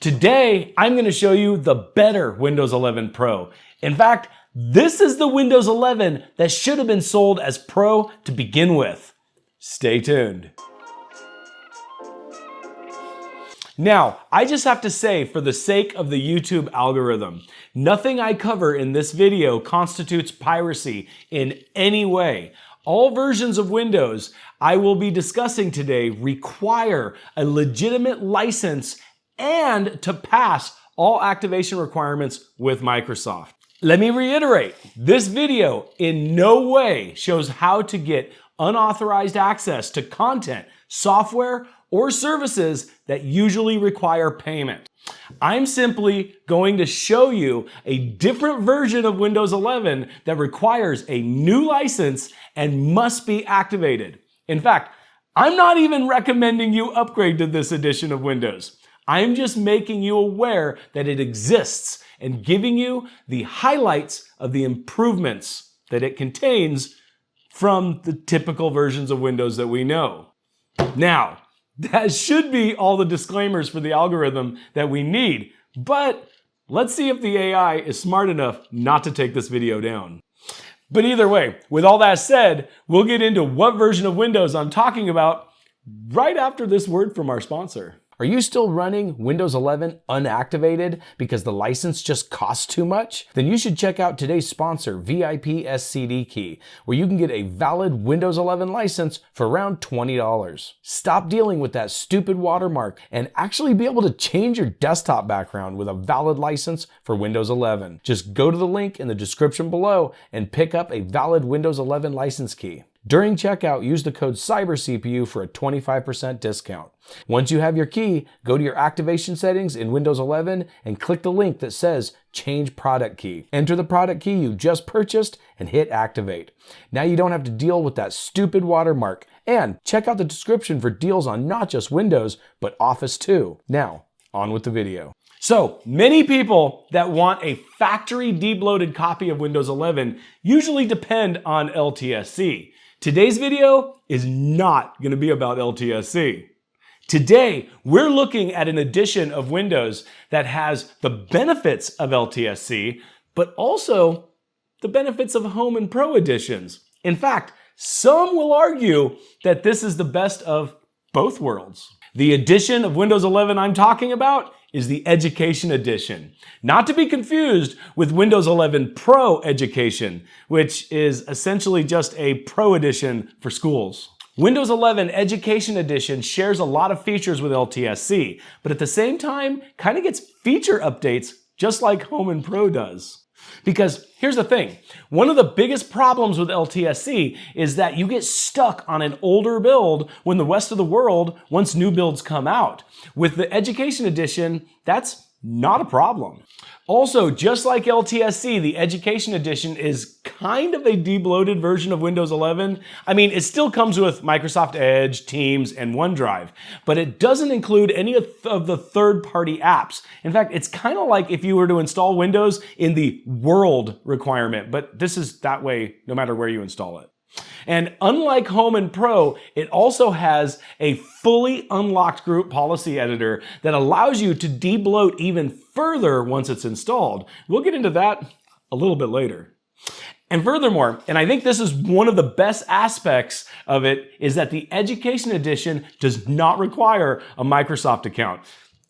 Today, I'm going to show you the better Windows 11 Pro. In fact, this is the Windows 11 that should have been sold as Pro to begin with. Stay tuned. Now, I just have to say, for the sake of the YouTube algorithm, nothing I cover in this video constitutes piracy in any way. All versions of Windows I will be discussing today require a legitimate license and to pass all activation requirements with Microsoft. Let me reiterate, this video in no way shows how to get unauthorized access to content, software, or services that usually require payment. I'm simply going to show you a different version of Windows 11 that requires a new license and must be activated. In fact, I'm not even recommending you upgrade to this edition of Windows. I'm just making you aware that it exists and giving you the highlights of the improvements that it contains from the typical versions of Windows that we know. Now, that should be all the disclaimers for the algorithm that we need, but let's see if the AI is smart enough not to take this video down. But either way, with all that said, we'll get into what version of Windows I'm talking about right after this word from our sponsor. Are you still running Windows 11 unactivated because the license just costs too much? Then you should check out today's sponsor, VIP SCD Key, where you can get a valid Windows 11 license for around $20. Stop dealing with that stupid watermark and actually be able to change your desktop background with a valid license for Windows 11. Just go to the link in the description below and pick up a valid Windows 11 license key. During checkout, use the code CYBERCPU for a 25% discount. Once you have your key, go to your activation settings in Windows 11 and click the link that says Change Product Key. Enter the product key you just purchased and hit Activate. Now you don't have to deal with that stupid watermark. And check out the description for deals on not just Windows, but Office too. Now, on with the video. So, many people that want a factory debloated copy of Windows 11 usually depend on LTSC. Today's video is not going to be about LTSC. Today, we're looking at an edition of Windows that has the benefits of LTSC, but also the benefits of Home and Pro editions. In fact, some will argue that this is the best of both worlds. The edition of Windows 11 I'm talking about is the Education Edition. Not to be confused with Windows 11 Pro Education, which is essentially just a Pro Edition for schools. Windows 11 Education Edition shares a lot of features with LTSC, but at the same time, kind of gets feature updates just like Home and Pro does. Because here's the thing, one of the biggest problems with LTSC is that you get stuck on an older build when the rest of the world wants new builds come out. With the Education Edition, that's not a problem. Also, just like LTSC, the Education Edition is kind of a debloated version of Windows 11. I mean, it still comes with Microsoft Edge, Teams, and OneDrive, but it doesn't include any of the third-party apps. In fact, it's kind of like if you were to install Windows in the World requirement, but this is that way no matter where you install it. And unlike Home and Pro, it also has a fully unlocked group policy editor that allows you to debloat even further once it's installed. We'll get into that a little bit later. And furthermore, and I think this is one of the best aspects of it, is that the Education Edition does not require a Microsoft account.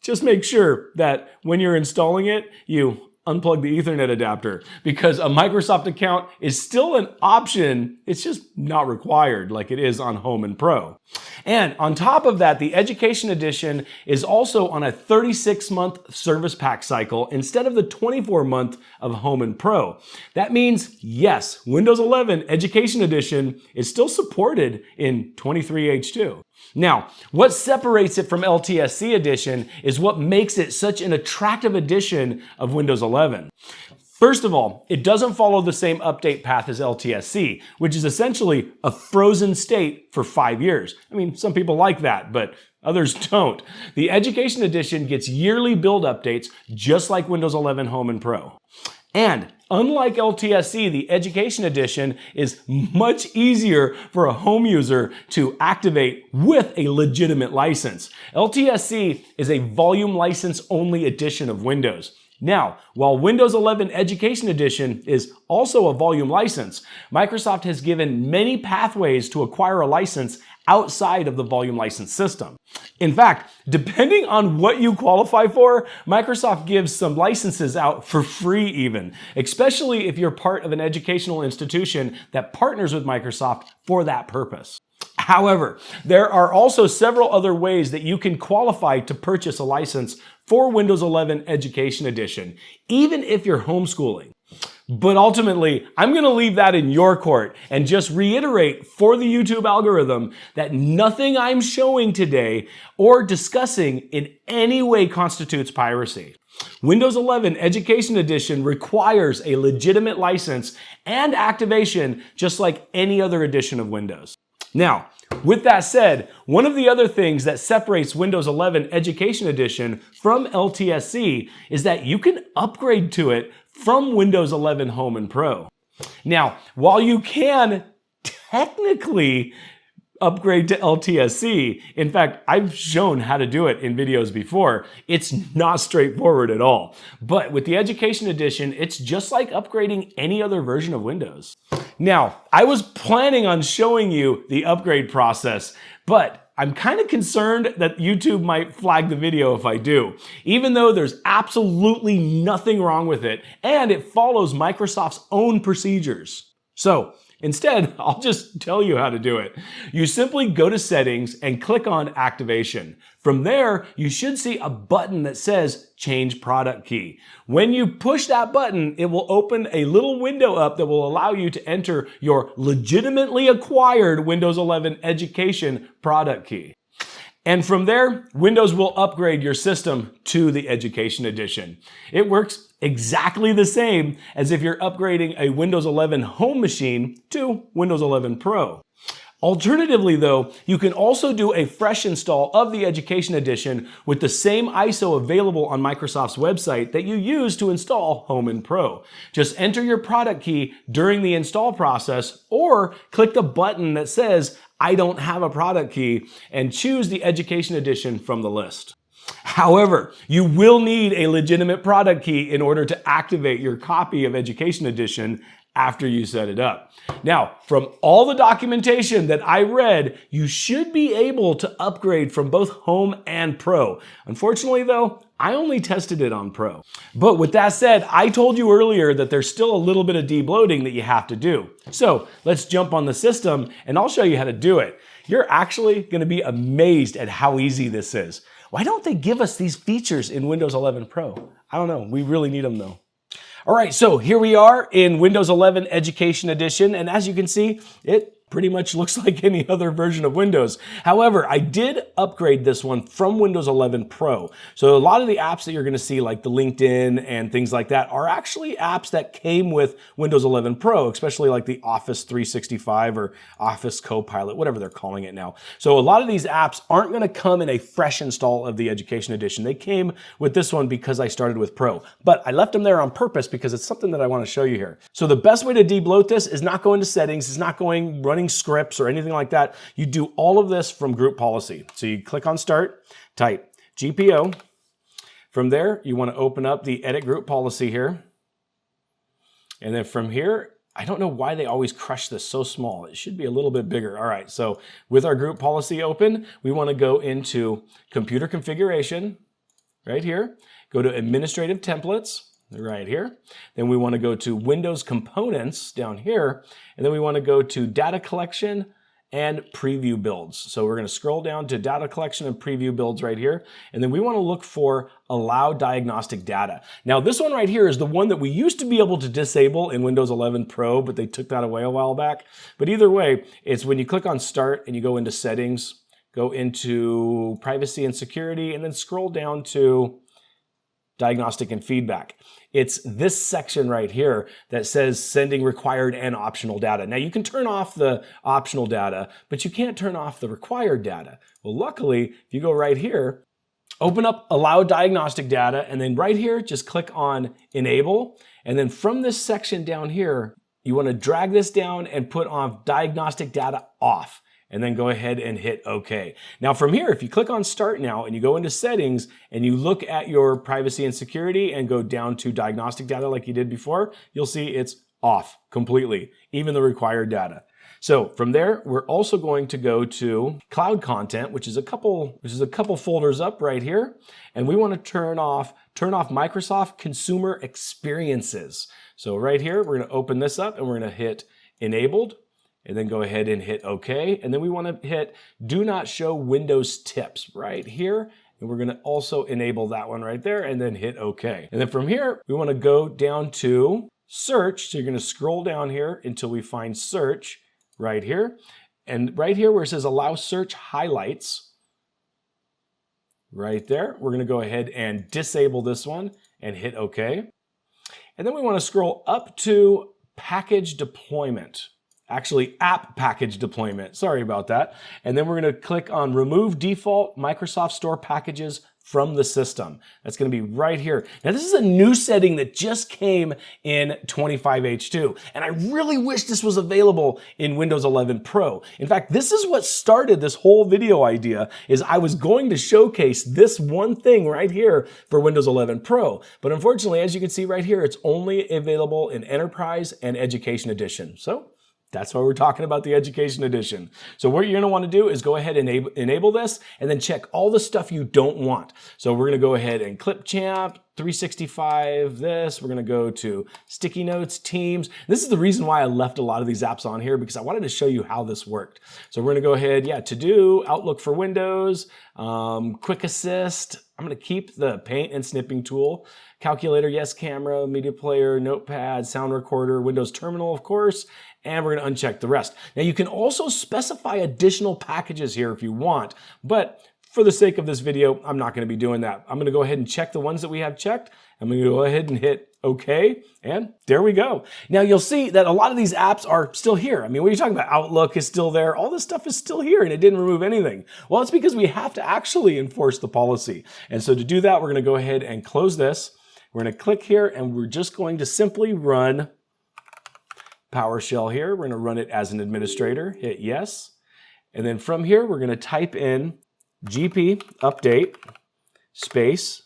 Just make sure that when you're installing it, you unplug the Ethernet adapter, because a Microsoft account is still an option. It's just not required like it is on Home and Pro. And on top of that, the Education Edition is also on a 36-month service pack cycle instead of the 24-month of Home and Pro. That means, yes, Windows 11 Education Edition is still supported in 23H2. Now, what separates it from LTSC Edition is what makes it such an attractive edition of Windows 11. First of all, it doesn't follow the same update path as LTSC, which is essentially a frozen state for 5 years. I mean, some people like that, but others don't. The Education Edition gets yearly build updates just like Windows 11 Home and Pro. And Unlike LTSC, the Education Edition is much easier for a home user to activate with a legitimate license. LTSC is a volume license only edition of Windows. Now, while Windows 11 Education Edition is also a volume license, Microsoft has given many pathways to acquire a license outside of the volume license system. In fact, depending on what you qualify for, Microsoft gives some licenses out for free even, especially if you're part of an educational institution that partners with Microsoft for that purpose. However, there are also several other ways that you can qualify to purchase a license for Windows 11 Education Edition, even if you're homeschooling. But ultimately, I'm going to leave that in your court and just reiterate for the YouTube algorithm that nothing I'm showing today or discussing in any way constitutes piracy. Windows 11 Education Edition requires a legitimate license and activation just like any other edition of Windows. Now, with that said, one of the other things that separates Windows 11 Education Edition from LTSC is that you can upgrade to it from Windows 11 Home and Pro. Now, while you can technically upgrade to LTSC, in fact, I've shown how to do it in videos before, it's not straightforward at all. But with the Education Edition, it's just like upgrading any other version of Windows. Now, I was planning on showing you the upgrade process, but I'm kind of concerned that YouTube might flag the video if I do, even though there's absolutely nothing wrong with it, and it follows Microsoft's own procedures. So instead, I'll just tell you how to do it. You simply go to Settings and click on Activation. From there, you should see a button that says Change Product Key. When you push that button, it will open a little window up that will allow you to enter your legitimately acquired Windows 11 Education product key. And from there, Windows will upgrade your system to the Education Edition. It works exactly the same as if you're upgrading a Windows 11 home machine to Windows 11 Pro. Alternatively though, you can also do a fresh install of the Education Edition with the same ISO available on Microsoft's website that you use to install Home and Pro. Just enter your product key during the install process or click the button that says I don't have a product key and choose the Education Edition from the list. However, you will need a legitimate product key in order to activate your copy of Education Edition after you set it up. Now, from all the documentation that I read, you should be able to upgrade from both Home and Pro. Unfortunately though, I only tested it on Pro. But with that said, I told you earlier that there's still a little bit of debloating that you have to do. So let's jump on the system and I'll show you how to do it. You're actually going to be amazed at how easy this is. Why don't they give us these features in Windows 11 Pro? I don't know. We really need them though. All right, so here we are in Windows 11 Education Edition, and as you can see, it pretty much looks like any other version of Windows. However, I did upgrade this one from Windows 11 Pro. So a lot of the apps that you're going to see, like the LinkedIn and things like that, are actually apps that came with Windows 11 Pro, especially like the Office 365 or Office Copilot, whatever they're calling it now. So a lot of these apps aren't going to come in a fresh install of the Education Edition. They came with this one because I started with Pro. But I left them there on purpose because it's something that I want to show you here. So the best way to debloat this is not going to settings, is not running scripts or anything like that. You do all of this from group policy. So you click on Start, type GPO. From there, you want to open up the edit group policy here. And then from here, I don't know why they always crush this so small. It should be a little bit bigger. All right, so with our group policy open, we want to go into computer configuration right here, go to administrative templates right here. Then we want to go to Windows components down here, and then we want to go to data collection and preview builds. So we're going to scroll down to data collection and preview builds right here. And then we want to look for allow diagnostic data. Now this one right here is the one that we used to be able to disable in Windows 11 Pro, but they took that away a while back. But either way, it's when you click on Start and you go into settings, go into privacy and security, and then scroll down to diagnostic and feedback. It's this section right here that says sending required and optional data. Now you can turn off the optional data, but you can't turn off the required data. Well, luckily, if you go right here, open up allow diagnostic data, and then right here, just click on enable, And then from this section down here, you want to drag this down and put on diagnostic data off, and then go ahead and hit OK. Now from here, if you click on Start Now and you go into Settings and you look at your privacy and security and go down to diagnostic data like you did before, you'll see it's off completely, even the required data. So from there, we're also going to go to cloud content, which is a couple folders up right here. And we want to turn off Microsoft Consumer Experiences. So right here, we're going to open this up and we're going to hit Enabled, and then go ahead and hit OK. And then we want to hit Do Not Show Windows Tips right here. And we're going to also enable that one right there and then hit OK. And then from here, we want to go down to Search. So you're going to scroll down here until we find Search right here. And right here where it says Allow Search Highlights, right there, we're going to go ahead and disable this one and hit OK. And then we want to scroll up to Package Deployment. Actually, App Package Deployment. Sorry about that. And then we're going to click on Remove Default Microsoft Store Packages from the system. That's going to be right here. Now, this is a new setting that just came in 25H2, and I really wish this was available in Windows 11 Pro. In fact, this is what started this whole video idea, is I was going to showcase this one thing right here for Windows 11 Pro. But unfortunately, as you can see right here, it's only available in Enterprise and Education Edition. So that's why we're talking about the Education Edition. So what you're going to want to do is go ahead and enable this and then check all the stuff you don't want. So we're going to go ahead and Clipchamp, 365, this. We're going to go to Sticky Notes, Teams. This is the reason why I left a lot of these apps on here, because I wanted to show you how this worked. So we're going to go ahead, To Do, Outlook for Windows, Quick Assist. I'm going to keep the paint and snipping tool. Calculator, yes, camera, media player, notepad, sound recorder, Windows Terminal, of course, and we're going to uncheck the rest. Now you can also specify additional packages here if you want, but for the sake of this video, I'm not going to be doing that. I'm going to go ahead and check the ones that we have checked. I'm going to go ahead and hit OK, and there we go. Now you'll see that a lot of these apps are still here. I mean, what are you talking about? Outlook is still there. All this stuff is still here, and it didn't remove anything. Well, it's because we have to actually enforce the policy. And so to do that, we're going to go ahead and close this. We're going to click here, and we're just going to simply run PowerShell here. We're going to run it as an administrator. Hit yes. And then from here, we're going to type in GP update space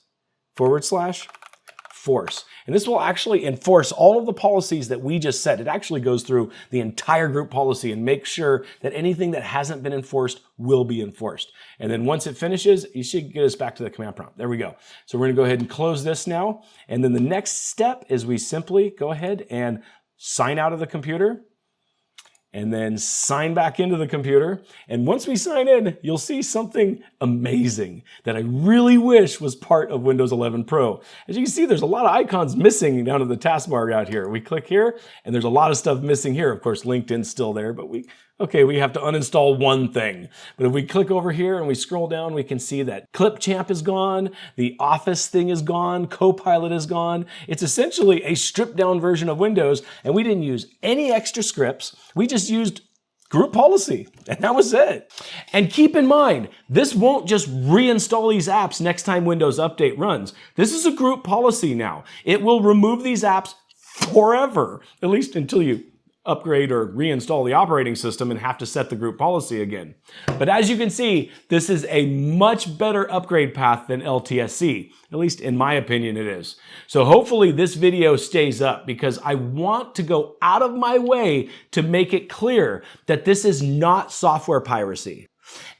/force. And this will actually enforce all of the policies that we just set. It actually goes through the entire group policy and makes sure that anything that hasn't been enforced will be enforced. And then once it finishes, you should get us back to the command prompt. There we go. So we're going to go ahead and close this now. And then the next step is we simply go ahead and sign out of the computer, and then sign back into the computer. And once we sign in, you'll see something amazing that I really wish was part of Windows 11 Pro. As you can see, there's a lot of icons missing down at the taskbar out here. We click here, and there's a lot of stuff missing here. Of course, LinkedIn's still there, but we have to uninstall one thing. But if we click over here and we scroll down, we can see that Clipchamp is gone, the Office thing is gone, Copilot is gone. It's essentially a stripped down version of Windows, and we didn't use any extra scripts. We just used group policy, and that was it. And keep in mind, this won't just reinstall these apps next time Windows Update runs. This is a group policy now. It will remove these apps forever, at least until you upgrade or reinstall the operating system and have to set the group policy again. But as you can see, this is a much better upgrade path than LTSC. At least in my opinion, it is. So hopefully this video stays up, because I want to go out of my way to make it clear that this is not software piracy.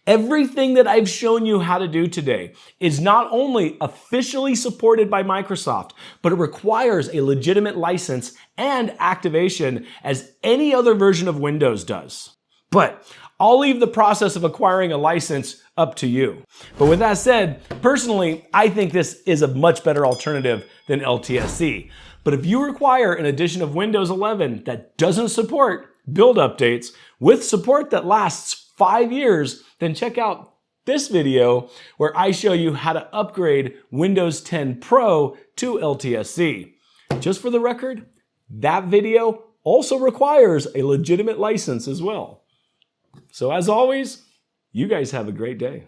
Everything that I've shown you how to do today is not only officially supported by Microsoft, but it requires a legitimate license and activation as any other version of Windows does. But I'll leave the process of acquiring a license up to you. But with that said, personally, I think this is a much better alternative than LTSC. But if you require an edition of Windows 11 that doesn't support build updates with support that lasts 5 years, then check out this video where I show you how to upgrade Windows 10 Pro to LTSC. Just for the record, that video also requires a legitimate license as well. So as always, you guys have a great day.